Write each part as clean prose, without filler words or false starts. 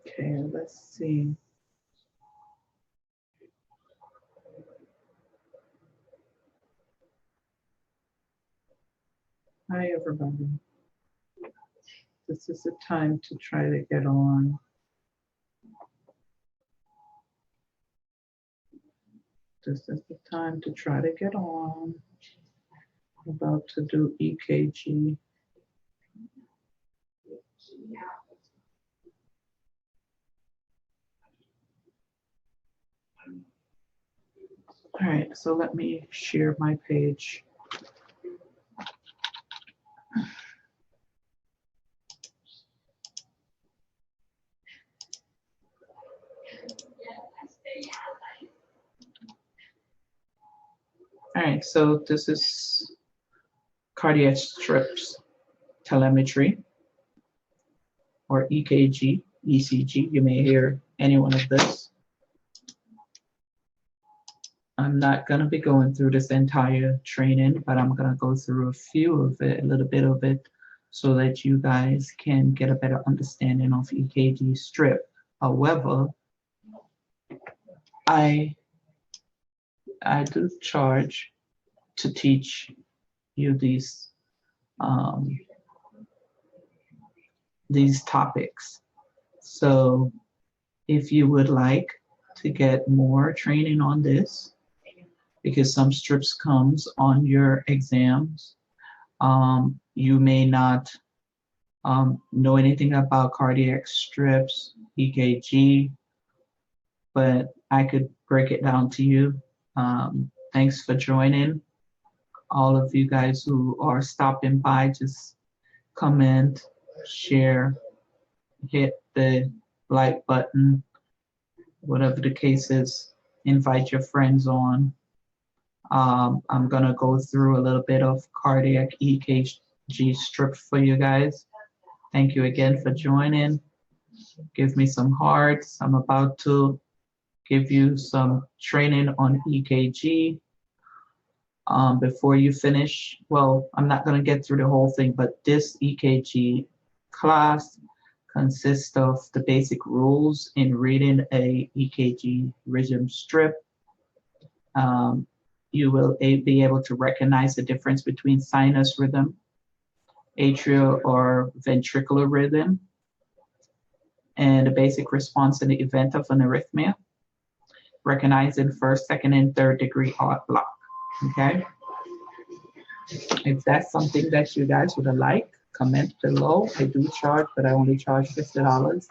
Okay, let's see. Hi, everybody. This is the time to try to get on. This is the time to try to get on. I'm about to do EKG. All right, so let me share my page. All right, so this is cardiac strips telemetry, or EKG, ECG. You may hear any one of this. I'm not going to be going through this entire training, but I'm going to go through a few of it, a little bit of it, so that you guys can get a better understanding of EKG strip. However, I do charge to teach you these topics. So if you would like to get more training on this, because some strips comes on your exams, you may not know anything about cardiac strips, EKG, but I could break it down to you. Thanks for joining. All of you guys who are stopping by, just comment, share, hit the like button, whatever the case is, invite your friends on. I'm gonna go through a little bit of cardiac EKG strip for you guys. Thank you again for joining. Give me some hearts. I'm about to give you some training on EKG. Before you finish, well, I'm not gonna get through the whole thing, but this EKG class consists of the basic rules in reading a EKG rhythm strip. You will be able to recognize the difference between sinus rhythm, atrial or ventricular rhythm, and the basic response in the event of an arrhythmia, recognizing first, second, and third degree heart block. Okay? If that's something that you guys would like, comment below. I do charge, but I only charge $50.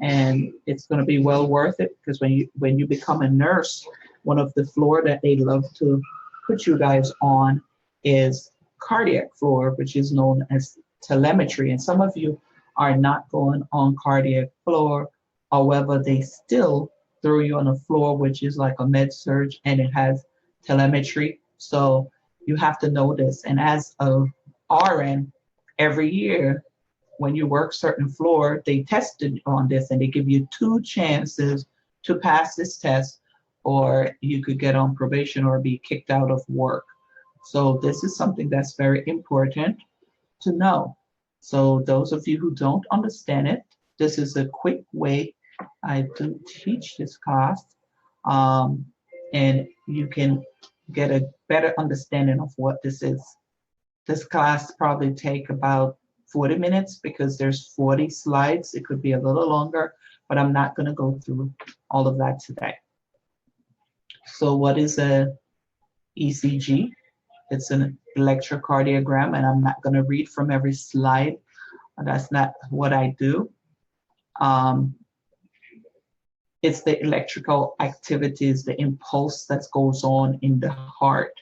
And it's going to be well worth it, because when you become a nurse, one of the floor that they love to put you guys on is cardiac floor, which is known as telemetry. And some of you are not going on cardiac floor. However, they still throw you on a floor which is like a med surge, and it has telemetry. So you have to know this. And as a RN, every year when you work certain floor, they tested on this, and they give you 2 chances to pass this test, or you could get on probation or be kicked out of work. So this is something that's very important to know. So those of you who don't understand it, this is a quick way I do teach this class, and you can get a better understanding of what this is. This class probably take about 40 minutes because there's 40 slides. It could be a little longer, but I'm not going to go through all of that today. So what is a ECG? It's an electrocardiogram, and I'm not going to read from every slide. That's not what I do. It's the electrical activities, the impulse that goes on in the heart.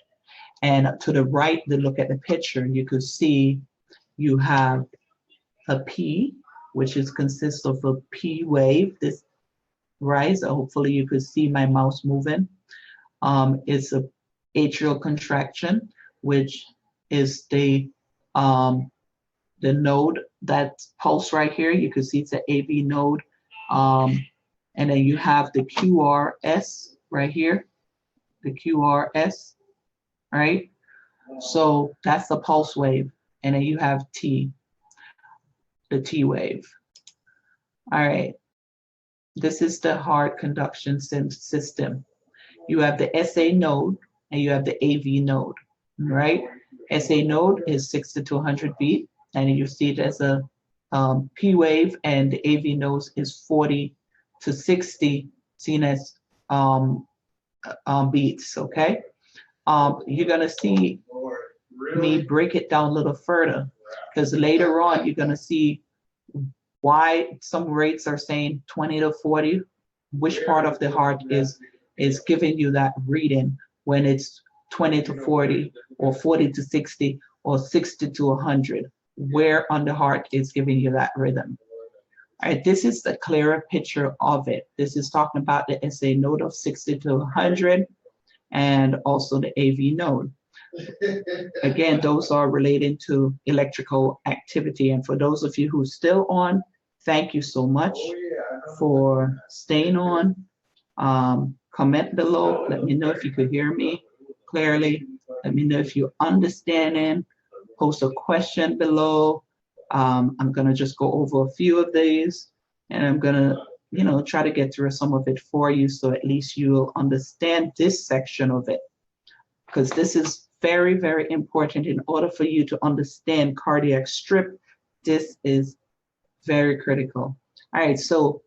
And to the right, to look at the picture, you could see you have a P, which consists of a P wave. This rise, hopefully you could see my mouse moving. It's a atrial contraction, which is the node, that pulse right here. You can see it's an AV node. And then you have the QRS right here, the QRS, right? So that's the pulse wave. And then you have T, the T wave. All right. This is the heart conduction system. You have the SA node and you have the AV node, right? SA node is 60 to 100 beat, and you see it as a P wave, and the AV node is 40 to 60, seen as beats, okay? You're gonna see me break it down a little further, because later on you're gonna see why some rates are saying 20 to 40, which part of the heart is giving you that reading when it's 20 to 40 or 40 to 60 or 60 to 100, where on the heart is giving you that rhythm. All right, this is the clearer picture of it. This is talking about the SA node of 60 to 100 and also the AV node. Again, those are related to electrical activity. And for those of you who are still on, thank you so much for staying on. Comment below. Let me know if you could hear me clearly. Let me know if you're understanding. Post a question below. I'm going to just go over a few of these, and I'm going to, try to get through some of it for you, so at least you'll understand this section of it, because this is very, very important in order for you to understand cardiac strip. This is very critical. All right, so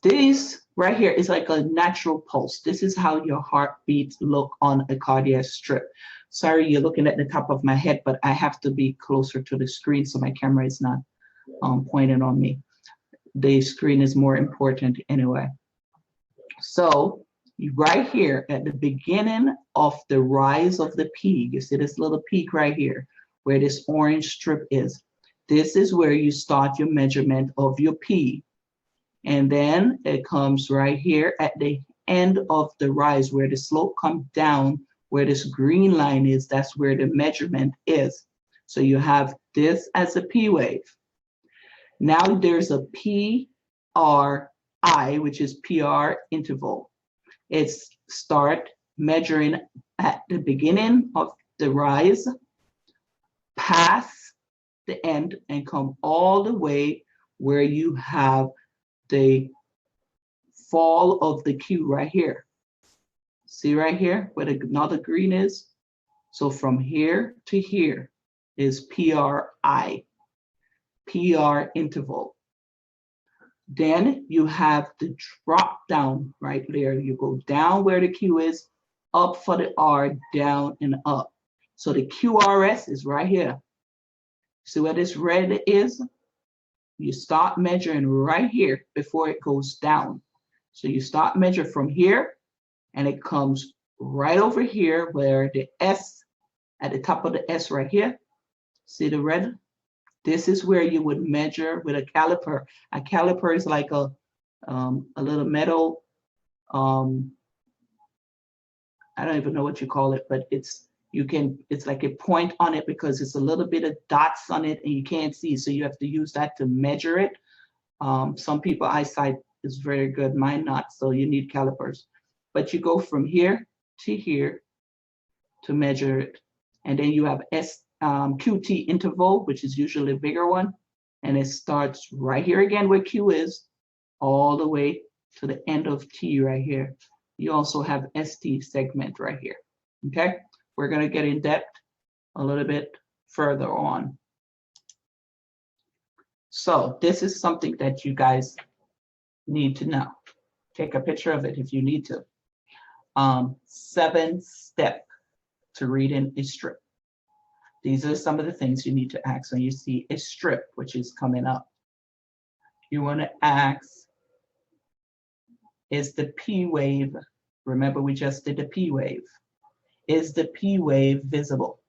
this right here is like a natural pulse. This is how your heartbeats look on a cardiac strip. Sorry, you're looking at the top of my head, but I have to be closer to the screen so my camera is not pointing on me. The screen is more important anyway. So right here at the beginning of the rise of the peak, you see this little peak right here where this orange strip is. This is where you start your measurement of your P. And then it comes right here at the end of the rise where the slope comes down, where this green line is, that's where the measurement is. So you have this as a P wave. Now there's a PRI, which is PR interval. It's start measuring at the beginning of the rise, pass the end, and come all the way where you have the fall of the Q right here. See right here where another green is? So from here to here is PRI, PR interval. Then you have the drop down right there. You go down where the Q is, up for the R, down and up. So the QRS is right here. See where this red is? You start measuring right here before it goes down. So you start measuring from here, and it comes right over here where the S, at the top of the S right here. See the red? This is where you would measure with a caliper. A caliper is like a little metal, I don't even know what you call it, but it's like a point on it because it's a little bit of dots on it and you can't see, so you have to use that to measure it. Some people eyesight is very good, mine not, so you need calipers. But you go from here to here to measure it, and then you have QT interval, which is usually a bigger one, and it starts right here again where Q is, all the way to the end of T right here. You also have ST segment right here. Okay, we're going to get in depth a little bit further on. So this is something that you guys need to know. Take a picture of it if you need to. 7-step to reading a strip. These are some of the things you need to ask when you see a strip, which is coming up. You want to ask, is the P wave, remember we just did the P wave, is the P wave visible?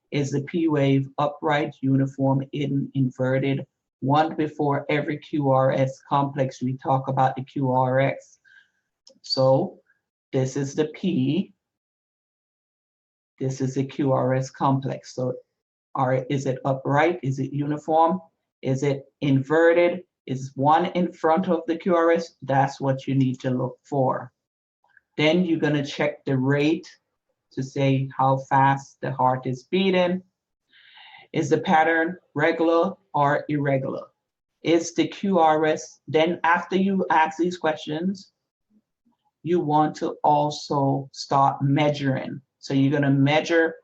Is the P wave upright, uniform, inverted? One before every QRS complex, we talk about the QRX. So this is the P, this is the QRS complex. So is it upright? Is it uniform? Is it inverted? Is one in front of the QRS? That's what you need to look for. Then you're going to check the rate to say how fast the heart is beating. Is the pattern regular or irregular? It's the QRS. Then after you ask these questions, you want to also start measuring. So you're going to measure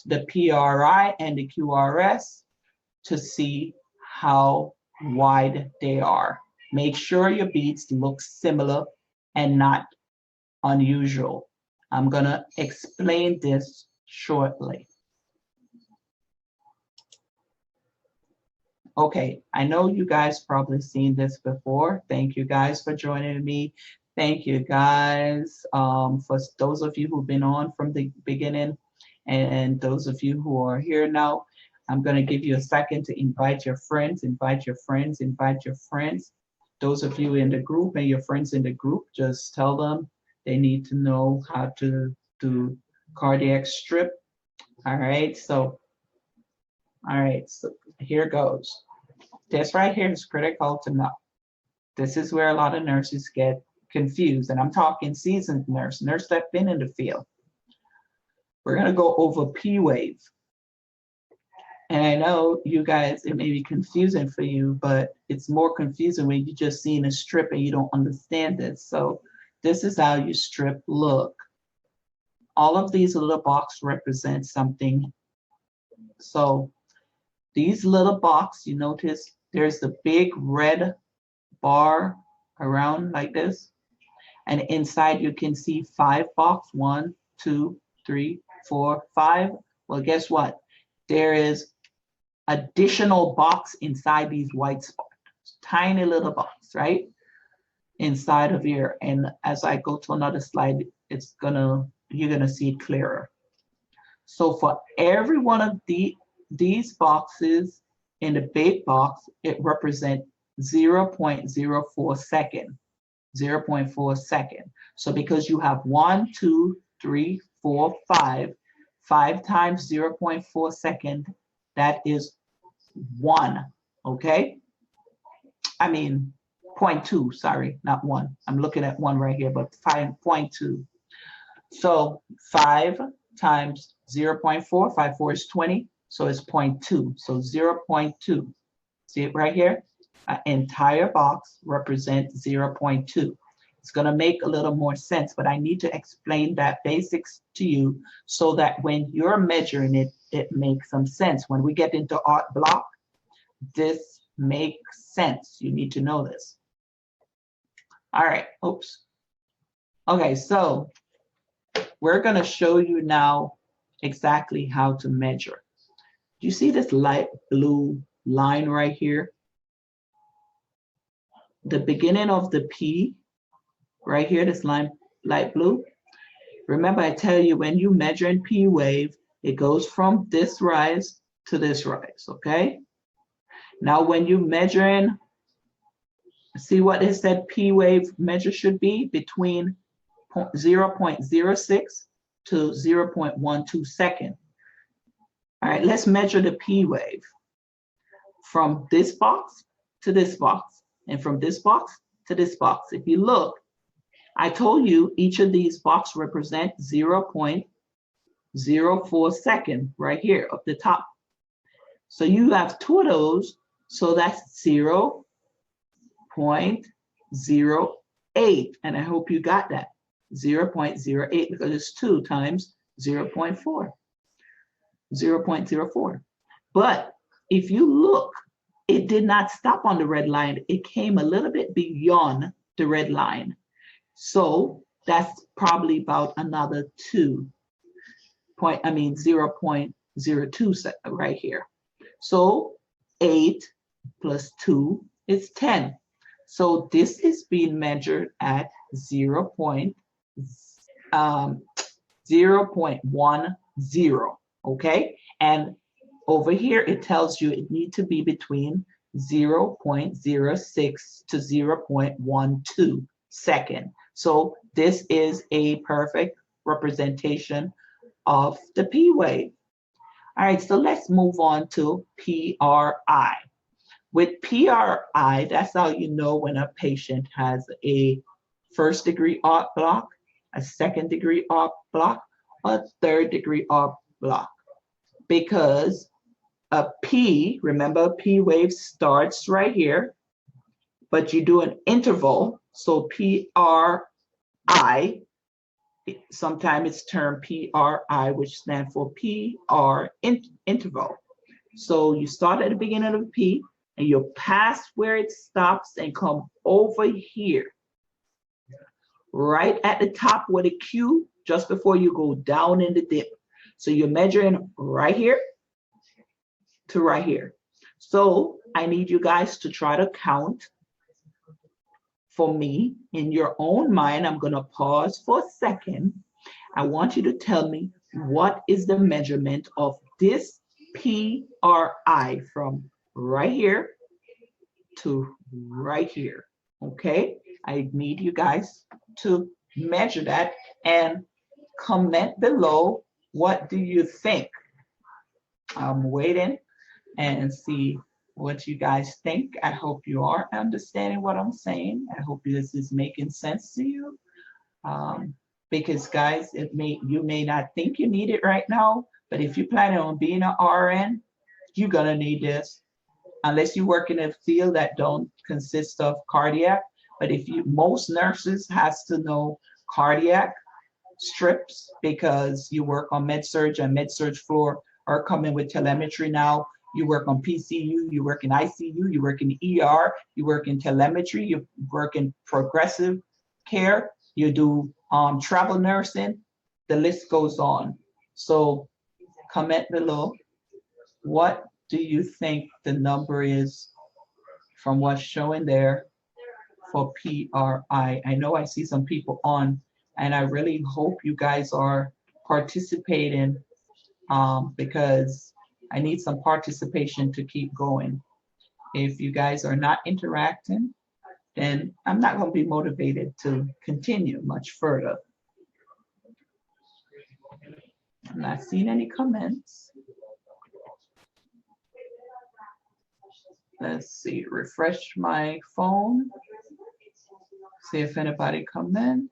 the PRI and the QRS to see how wide they are. Make sure your beads look similar and not unusual. I'm going to explain this shortly. Okay, I know you guys probably seen this before. Thank you guys for joining me. Thank you guys for those of you who've been on from the beginning and those of you who are here now. I'm going to give you a second to invite your friends, invite your friends, invite your friends. Those of you in the group and your friends in the group, just tell them they need to know how to do cardiac strip. All right, so here goes. This right here is critical to know. This is where a lot of nurses get confused, and I'm talking seasoned nurse that been in the field. We're gonna go over P wave. And I know you guys, it may be confusing for you, but it's more confusing when you just seen a strip and you don't understand this. So this is how your strip look. All of these little boxes represent something. So these little boxes, you notice there's the big red bar around like this. And inside you can see 5 boxes, 1, 2, 3, 4, 5. Well, guess what? There is additional box inside these white spots, tiny little box, right? Inside of here. And as I go to another slide, you're gonna see it clearer. So for every one of these boxes in the big box, it represents 0.04 second. 0.4 second. So because you have 1, 2, 3, 4, 5 times 0.4 second, that is 1, okay? I mean, 0.2, sorry, not 1. I'm looking at 1 right here, but 5.2. So 5 times 0.4, 5 4 is 20, so it's 0.2, so 0.2. See it right here? An entire box represents 0.2. It's going to make a little more sense, but I need to explain that basics to you so that when you're measuring it, it makes some sense. When we get into art block, this makes sense. You need to know this. All right, oops. Okay, so we're going to show you now exactly how to measure. Do you see this light blue line right here? The beginning of the P right here, this line, light blue. Remember, I tell you, when you measure in P wave, it goes from this rise to this rise, okay? Now, when you measure in, see what it said P wave measure should be between 0.06 to 0.12 second. All right, let's measure the P wave from this box to this box, and from this box to this box. If you look, I told you each of these boxes represent 0.04 second right here up the top. So you have 2 of those, so that's 0.08, and I hope you got that. 0.08 because it's 2 times 0.4. 0.04. But if you look, it did not stop on the red line. It came a little bit beyond the red line. So that's probably about another 0.02 right here. So 8 plus 2 is 10. So this is being measured at 0.10, okay? And over here, it tells you it needs to be between 0.06 to 0.12 second. So this is a perfect representation of the P wave. All right, so let's move on to PRI. With PRI, that's how you know when a patient has a first-degree arc block, a second-degree arc block, or a third-degree arc block. Because a P, remember, P wave starts right here but you do an interval. So PRI, sometimes it's termed PRI, which stands for PR interval. So you start at the beginning of the P and you pass where it stops and come over here, right at the top with a Q, just before you go down in the dip. So you're measuring right here to right here. So I need you guys to try to count for me in your own mind. I'm going to pause for a second. I want you to tell me what is the measurement of this PRI from right here to right here. Okay, I need you guys to measure that and comment below. What do you think? I'm waiting and see what you guys think. I hope you are understanding what I'm saying. I hope this is making sense to you. Because guys, you may not think you need it right now, but if you're planning on being an RN, you're gonna need this. Unless you work in a field that don't consist of cardiac. But most nurses has to know cardiac strips, because you work on med-surg, and med-surg floor are coming with telemetry now. You work on PCU, you work in ICU, you work in ER, you work in telemetry, you work in progressive care, you do travel nursing, the list goes on. So comment below, what do you think the number is from what's showing there for PRI? I know I see some people on, and I really hope you guys are participating, because I need some participation to keep going. If you guys are not interacting, then I'm not going to be motivated to continue much further. I'm not seeing any comments. Let's see, refresh my phone. See if anybody come in.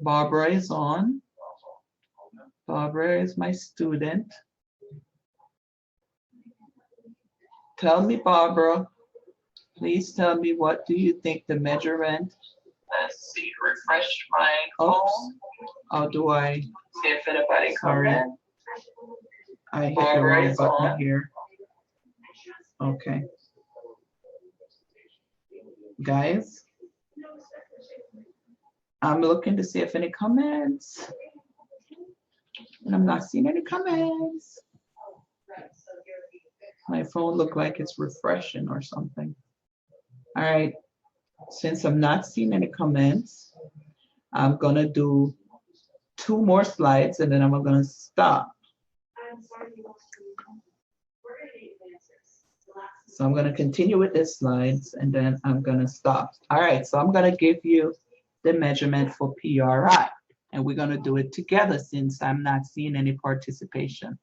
Barbara is on. Barbara is my student. Tell me, Barbara, please tell me, what do you think the measurement? Let's see, refresh my phone. How do I see if anybody come in? I hit the wrong button here. Okay. Guys, I'm looking to see if any comments, and I'm not seeing any comments. My phone looked like it's refreshing or something. All right, since I'm not seeing any comments, I'm gonna do 2 more slides and then I'm gonna stop. So I'm gonna continue with this slides and then I'm gonna stop. All right, so I'm gonna give you the measurement for PRI, and we're gonna do it together since I'm not seeing any participation.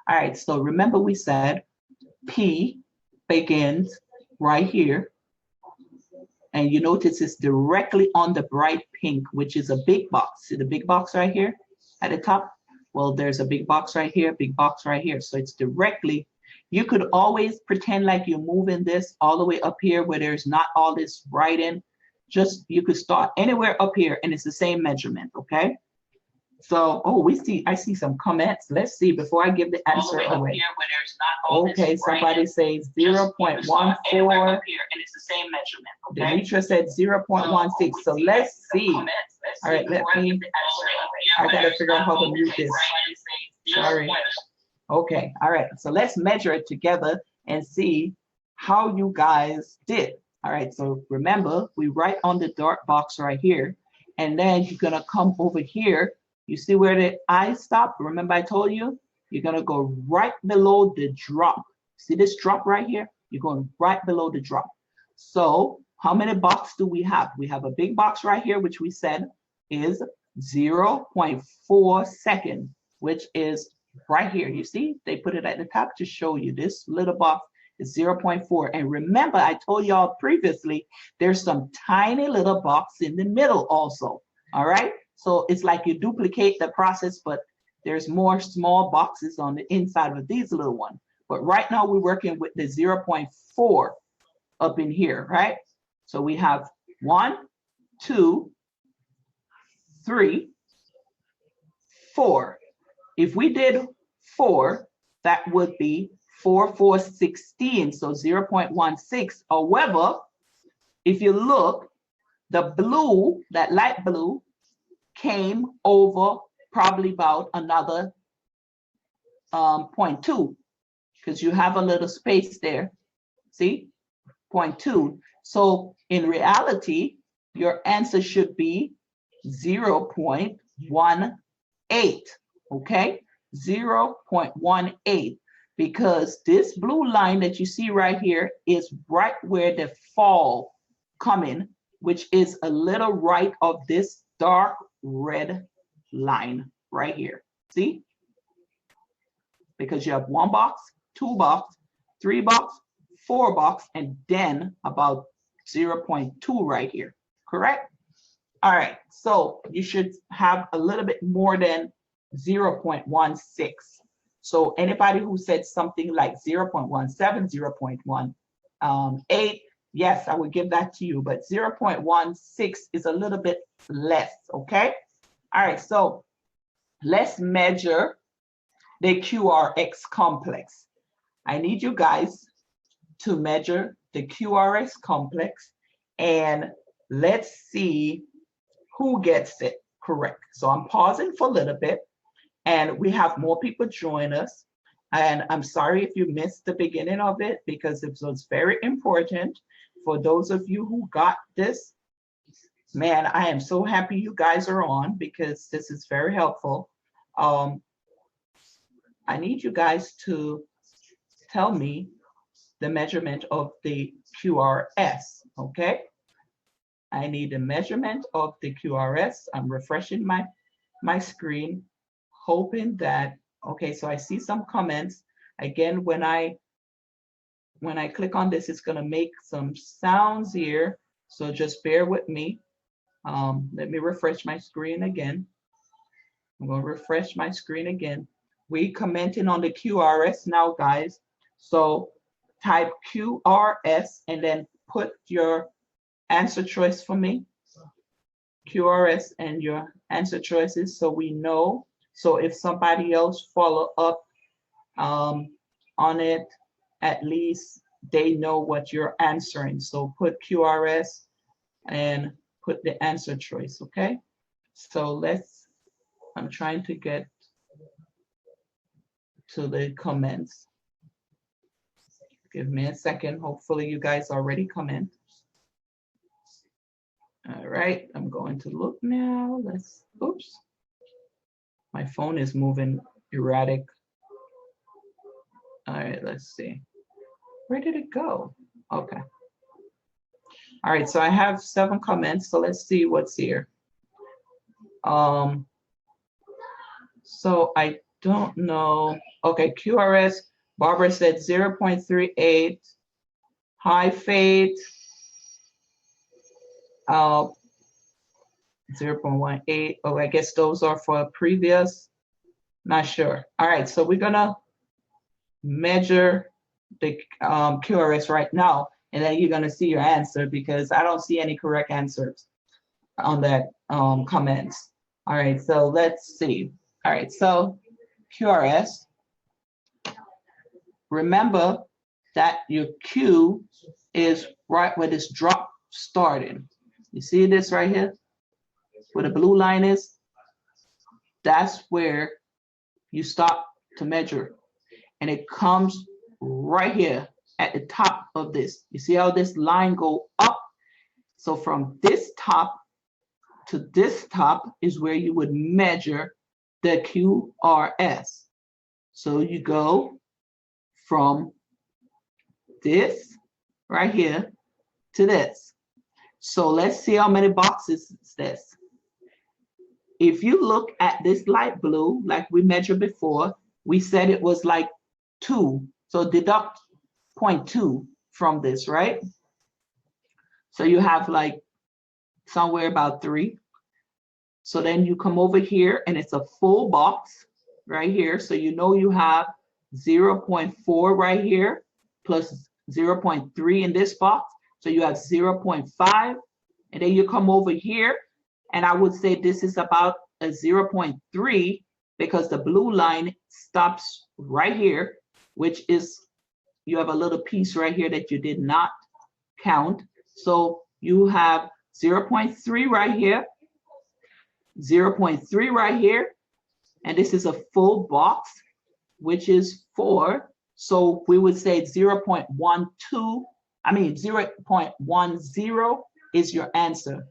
All right, so remember we said P begins right here, and you notice it's directly on the bright pink, which is a big box. See the big box right here at the top? Well, there's a big box right here, big box right here. So it's directly, you could always pretend like you're moving this all the way up here where there's not all this writing. Just, you could start anywhere up here and it's the same measurement, okay? So, oh, I see some comments. Let's see, before I give the answer away. Okay, somebody says 0.14. All right, Demetra said 0.16. So let's see. All right, I gotta figure out how to mute this. Sorry. Okay, all right, so let's measure it together and see how you guys did. All right, so remember, we write on the dark box right here, and then you're gonna come over here. You see where the I stop? Remember I told you? You're gonna go right below the drop. See this drop right here? You're going right below the drop. So how many boxes do we have? We have a big box right here, which we said is 0.4 seconds, which is right here. You see, they put it at the top to show you this little box is 0.4. And remember, I told y'all previously, there's some tiny little box in the middle also, all right? So it's like you duplicate the process, but there's more small boxes on the inside of these little ones. But right now we're working with the 0.4 up in here, right? So we have 1, 2, 3, 4. If we did 4, that would be 4, 4, 16, so 0.16. However, if you look, the blue, that light blue, came over probably about another 0.2, because you have a little space there. See, 0.2. So in reality, your answer should be 0.18. Okay, 0.18, because this blue line that you see right here is right where the fall coming, which is a little right of this dark red line right here. See? Because you have 1 box, 2 box, 3 box, 4 box, and then about 0.2 right here. Correct? All right, so you should have a little bit more than 0.16. So anybody who said something like 0.17, 0.18, yes, I would give that to you, but 0.16 is a little bit less, okay? All right, so let's measure the QRX complex. I need you guys to measure the QRS complex, and let's see who gets it correct. So I'm pausing for a little bit, and we have more people join us. And I'm sorry if you missed the beginning of it, because it was very important for those of you who got this. Man, I am so happy you guys are on, because this is very helpful. I need you guys to tell me the measurement of the QRS, okay? I need a measurement of the QRS. I'm refreshing my screen, hoping that, okay, so I see some comments. Again, when I click on this, it's gonna make some sounds here, so just bear with me. Let me refresh my screen again. I'm gonna refresh my screen again. We commenting on the QRS now, guys. So type QRS and then put your answer choice for me. QRS and your answer choices, so we know. So if somebody else follow up on it, at least they know what you're answering. So put QRS and put the answer choice, okay? So I'm trying to get to the comments. Give me a second. Hopefully you guys already comment. All right, I'm going to look now. Oops. My phone is moving erratic. All right, let's see. Where did it go? Okay. All right, so I have 7 comments, so let's see what's here. So I don't know. Okay, QRS, Barbara said 0.38, high fade, 0.18. Oh, I guess those are for previous. Not sure. All right, so we're gonna measure the QRS right now, and then you're gonna see your answer, because I don't see any correct answers on that comments. All right, so let's see. All right, so QRS. Remember that your Q is right where this drop started. You see this right here, where the blue line is? That's where you stop to measure, and it comes right here at the top of this. You see how this line go up? So from this top to this top is where you would measure the QRS. So you go from this right here to this. So let's see how many boxes is this. If you look at this light blue, like we measured before, we said it was like 2. So deduct 0.2 from this, right? So you have like somewhere about 3. So then you come over here and it's a full box right here. So you know you have 0.4 right here plus 0.3 in this box. So you have 0.5, and then you come over here, and I would say this is about a 0.3 because the blue line stops right here, which is, you have a little piece right here that you did not count. So you have 0.3 right here, 0.3 right here, and this is a full box, which is 4. So we would say 0.12, I mean 0.10 is your answer,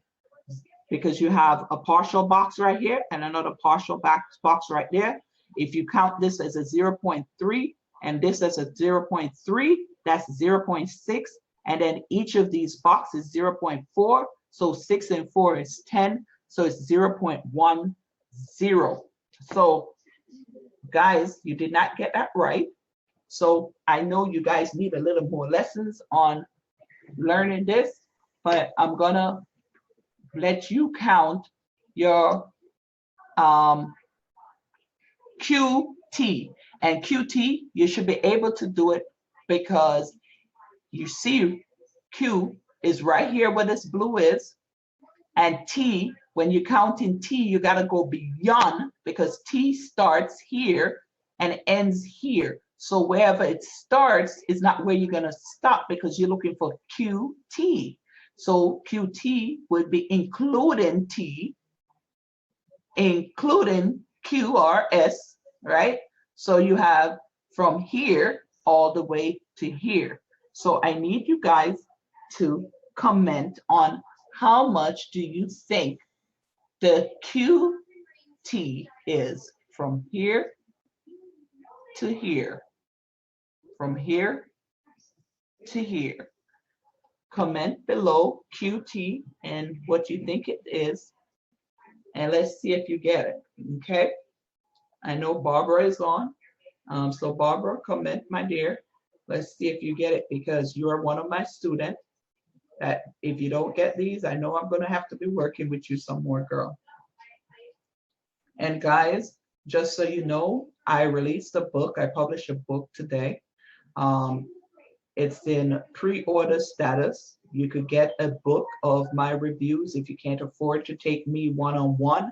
because you have a partial box right here and another partial box right there. If you count this as a 0.3 and this as a 0.3, that's 0.6. And then each of these boxes 0.4. So 6 and 4 is 10. So it's 0.10. So guys, you did not get that right. So I know you guys need a little more lessons on learning this, but I'm gonna let you count your QT. And QT, you should be able to do it because you see Q is right here where this blue is. And T, when you're counting T, you got to go beyond, because T starts here and ends here. So wherever it starts is not where you're going to stop, because you're looking for QT. So QT would be including T, including Q or S, right? So you have from here all the way to here. So I need you guys to comment on how much do you think the QT is from here to here, from here to here. Comment below QT and what you think it is, and let's see if you get it, okay? I know Barbara is on, so Barbara, comment, my dear. Let's see if you get it, because you are one of my students. That if you don't get these, I know I'm going to have to be working with you some more, girl. And guys, just so you know, I released a book. I published a book today. It's in pre-order status. You could get a book of my reviews if you can't afford to take me one-on-one.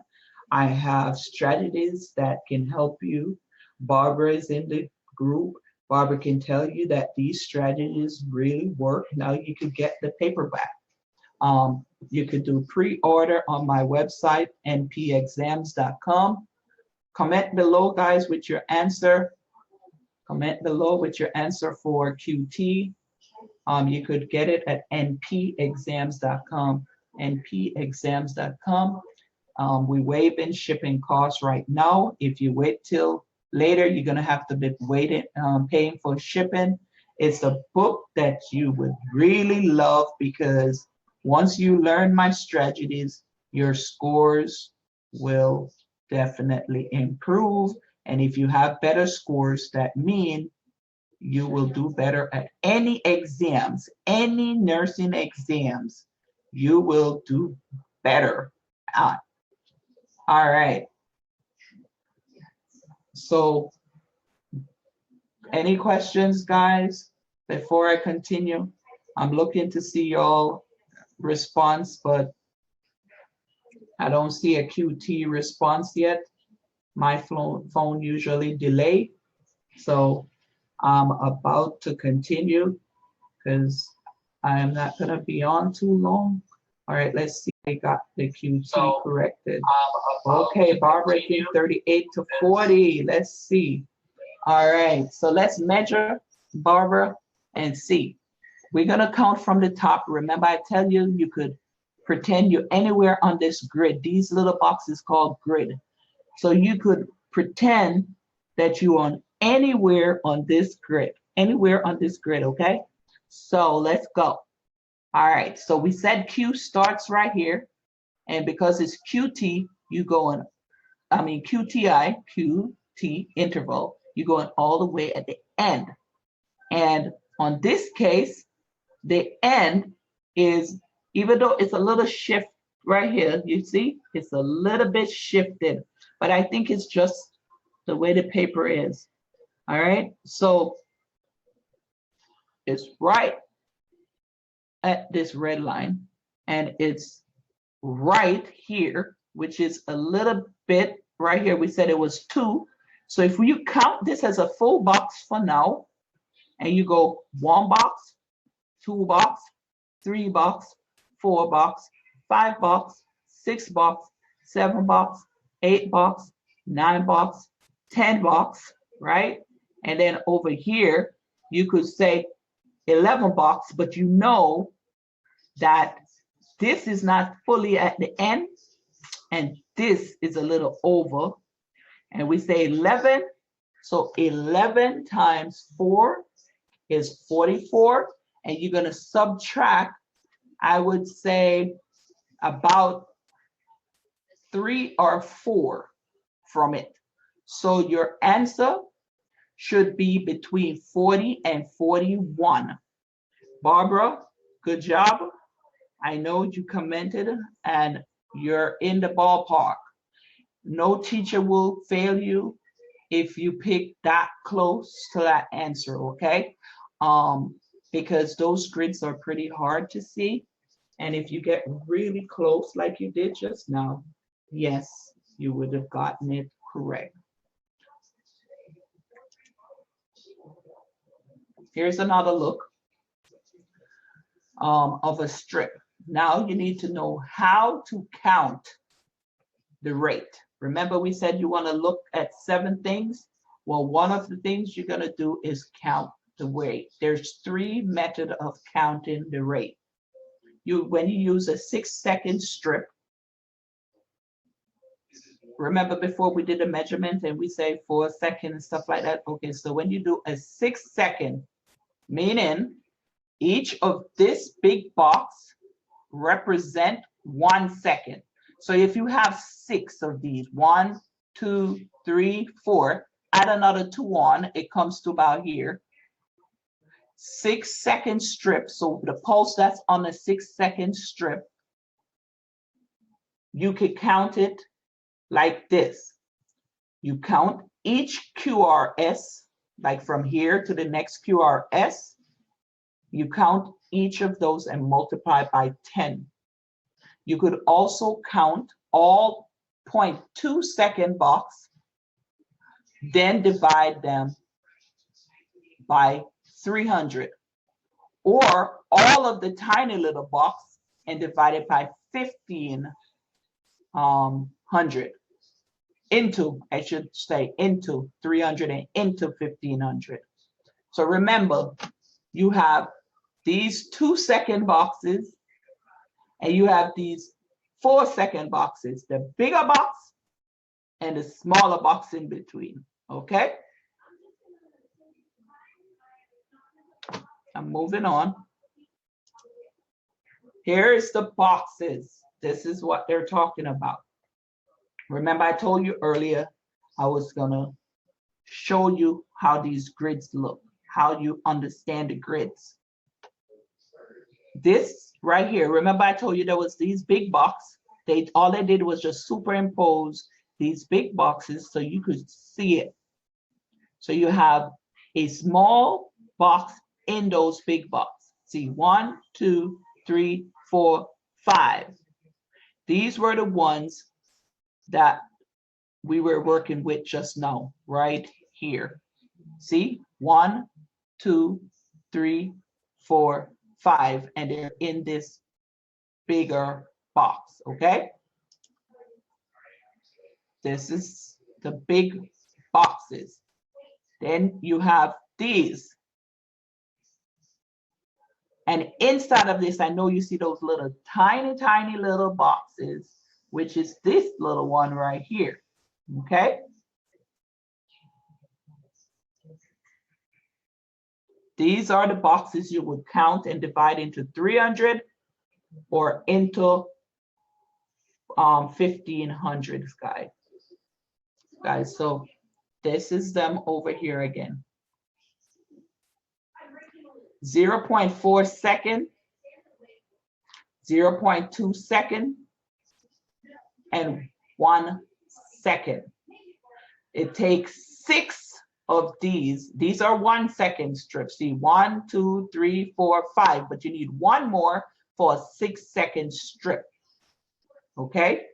I have strategies that can help you. Barbara is in the group. Barbara can tell you that these strategies really work. Now you could get the paperback. You could do pre-order on my website, npexams.com. Comment below, guys, with your answer. Comment below with your answer for QT. You could get it at npexams.com, npexams.com. We waive in shipping costs right now. If you wait till later, you're going to have to be waiting, paying for shipping. It's a book that you would really love, because once you learn my strategies, your scores will definitely improve. And if you have better scores, that means you will do better at any exams, any nursing exams, you will do better at. All right. So any questions, guys, before I continue? I'm looking to see y'all response, but I don't see a QT response yet. My phone usually delay. So I'm about to continue because I am not going to be on too long. All right, let's see. I got the QT corrected. Okay, Barbara, 38 to 40. Let's see. All right, so let's measure, Barbara, and see. We're going to count from the top. Remember, I tell you, you could pretend you're anywhere on this grid. These little boxes called grid. So you could pretend that you're on anywhere on this grid, okay? So let's go. All right, so we said Q starts right here, and because it's QT, you go on, QTI, QT interval, you're going all the way at the end. And on this case, the end is, even though it's a little shift right here, you see, it's a little bit shifted, but I think it's just the way the paper is. All right, so is right at this red line, and it's right here, which is a little bit right here. We said it was 2. So if you count this as a full box for now, and you go 1 box, 2 box, 3 box, 4 box, 5 box, 6 box, 7 box, 8 box, 9 box, 10 box, right? And then over here, you could say 11 box, but you know that this is not fully at the end, and this is a little over. And we say 11, so 11 times 4 is 44, and you're going to subtract, I would say, about 3 or 4 from it. So your answer should be between 40 and 41. Barbara, good job. I know you commented and you're in the ballpark. No teacher will fail you if you pick that close to that answer, okay? Because those grids are pretty hard to see. And if you get really close like you did just now, yes, you would have gotten it correct. Here's another look of a strip. Now you need to know how to count the rate. Remember we said you want to look at 7 things? Well, one of the things you're going to do is count the rate. There's 3 methods of counting the rate. When you use a 6-second strip, remember before we did a measurement and we say 4 seconds and stuff like that? Okay, so when you do a 6-second, meaning each of this big box represent 1 second. So if you have 6 of these, 1, 2, 3, 4, add another 2 on, it comes to about here. 6-second strip, so the pulse that's on the 6-second strip, you could count it like this. You count each QRS, like from here to the next QRS, you count each of those and multiply by 10. You could also count all 0.2 second box, then divide them by 300, or all of the tiny little box and divide it by 1500 into, I should say, into 300 and into 1500. So remember, you have these 2-second boxes and you have these 4-second boxes, the bigger box and the smaller box in between, okay? I'm moving on. Here is the boxes. This is what they're talking about. Remember I told you earlier, I was gonna show you how these grids look, how you understand the grids. This right here, remember I told you there was these big boxes. All they did was just superimpose these big boxes so you could see it. So you have a small box in those big boxes. See, 1, 2, 3, 4, 5. These were the ones that we were working with just now, right here. See, 1, 2, 3, 4, 5, and they're in this bigger box, okay? This is the big boxes. Then you have these. And inside of this, I know you see those little tiny, tiny little boxes, which is this little one right here, okay? These are the boxes you would count and divide into 300 or into 1500, guys. So this is them over here again. 0.4 second, 0.2 second, and 1 second. It takes 6 of these are 1 second strips. See, 1, 2, 3, 4, 5, but you need one more for a 6 second strip. Okay?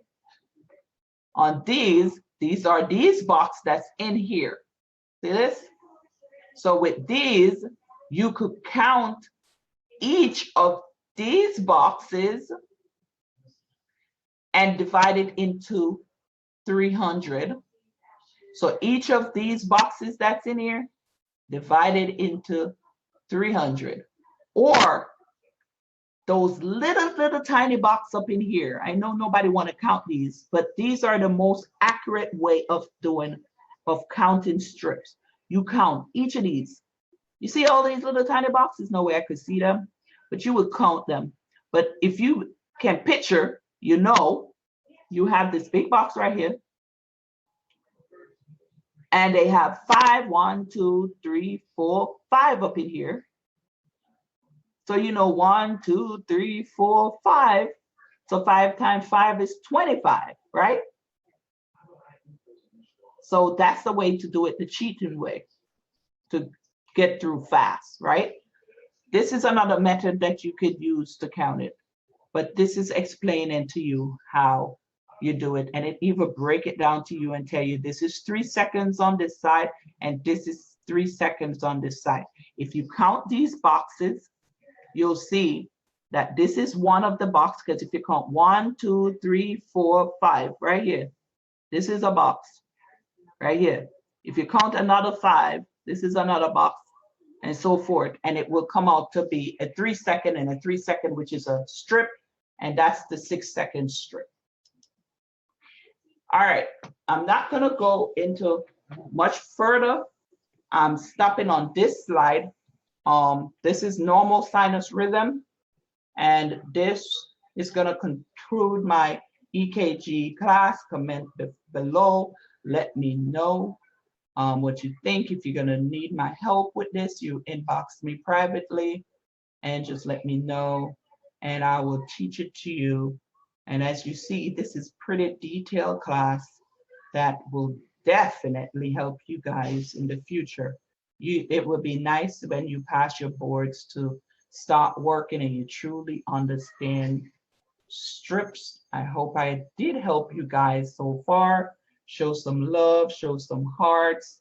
On these are these boxes that's in here. See this? So with these, you could count each of these boxes and divide it into 300. So each of these boxes that's in here, divided into 300. Or those little tiny boxes up in here. I know nobody want to count these, but these are the most accurate way of counting strips. You count each of these. You see all these little tiny boxes? No way I could see them, but you would count them. But if you can picture, you know, you have this big box right here, and they have 5, 1, 2, 3, 4, 5 up in here. So you know 1, 2, 3, 4, 5. So 5 times 5 is 25, right? So that's the way to do it, the cheating way, to get through fast, right? This is another method that you could use to count it, but this is explaining to you how you do it, and it even break it down to you and tell you this is 3 seconds on this side and this is 3 seconds on this side. If you count these boxes, you'll see that this is one of the boxes, because if you count 1, 2, 3, 4, 5 right here, this is a box right here. If you count another 5, this is another box, and so forth, and it will come out to be a 3 second and a 3 second, which is a strip, and that's the 6 second strip. All right, I'm not going to go into much further. I'm stopping on this slide. This is normal sinus rhythm, and this is going to conclude my EKG class. Comment below. Let me know what you think. If you're going to need my help with this, you inbox me privately and just let me know, and I will teach it to you. And as you see, this is pretty detailed class that will definitely help you guys in the future. It would be nice when you pass your boards to start working and you truly understand strips. I hope I did help you guys so far. Show some love, show some hearts.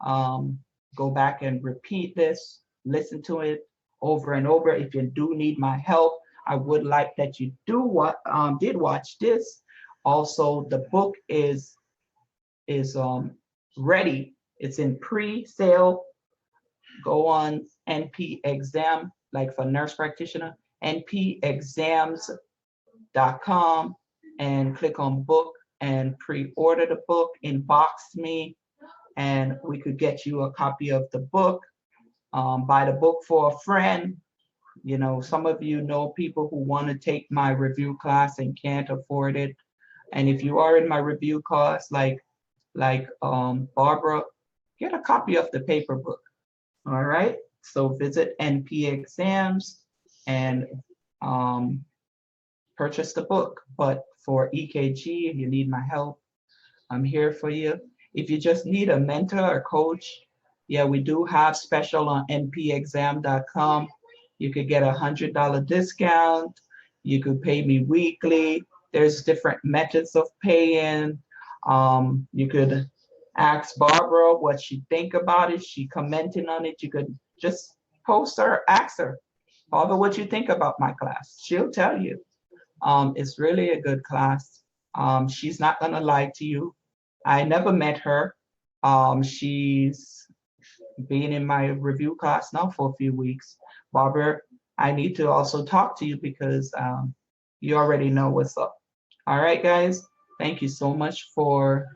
Go back and repeat this, listen to it over and over. If you do need my help, I would like that you did watch this. Also, the book is ready. It's in pre-sale. Go on NP exam, like for nurse practitioner, npexams.com, and click on book and pre-order the book. Inbox me, and we could get you a copy of the book. Buy the book for a friend. You know, some of you know people who want to take my review class and can't afford it. And if you are in my review class, like Barbara, get a copy of the paper book. All right. So visit NP Exams and purchase the book. But for EKG, if you need my help, I'm here for you. If you just need a mentor or coach, yeah, we do have special on npexam.com. You could get $100 discount. You could pay me weekly. There's different methods of paying. You could ask Barbara what she think about it. She commenting on it. You could just post her, ask her, Barbara, what you think about my class. She'll tell you. It's really a good class. She's not gonna lie to you. I never met her. She's been in my review class now for a few weeks. Barbara, I need to also talk to you because you already know what's up. All right, guys. Thank you so much for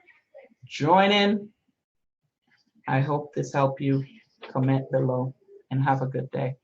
joining. I hope this helped you. Comment below and have a good day.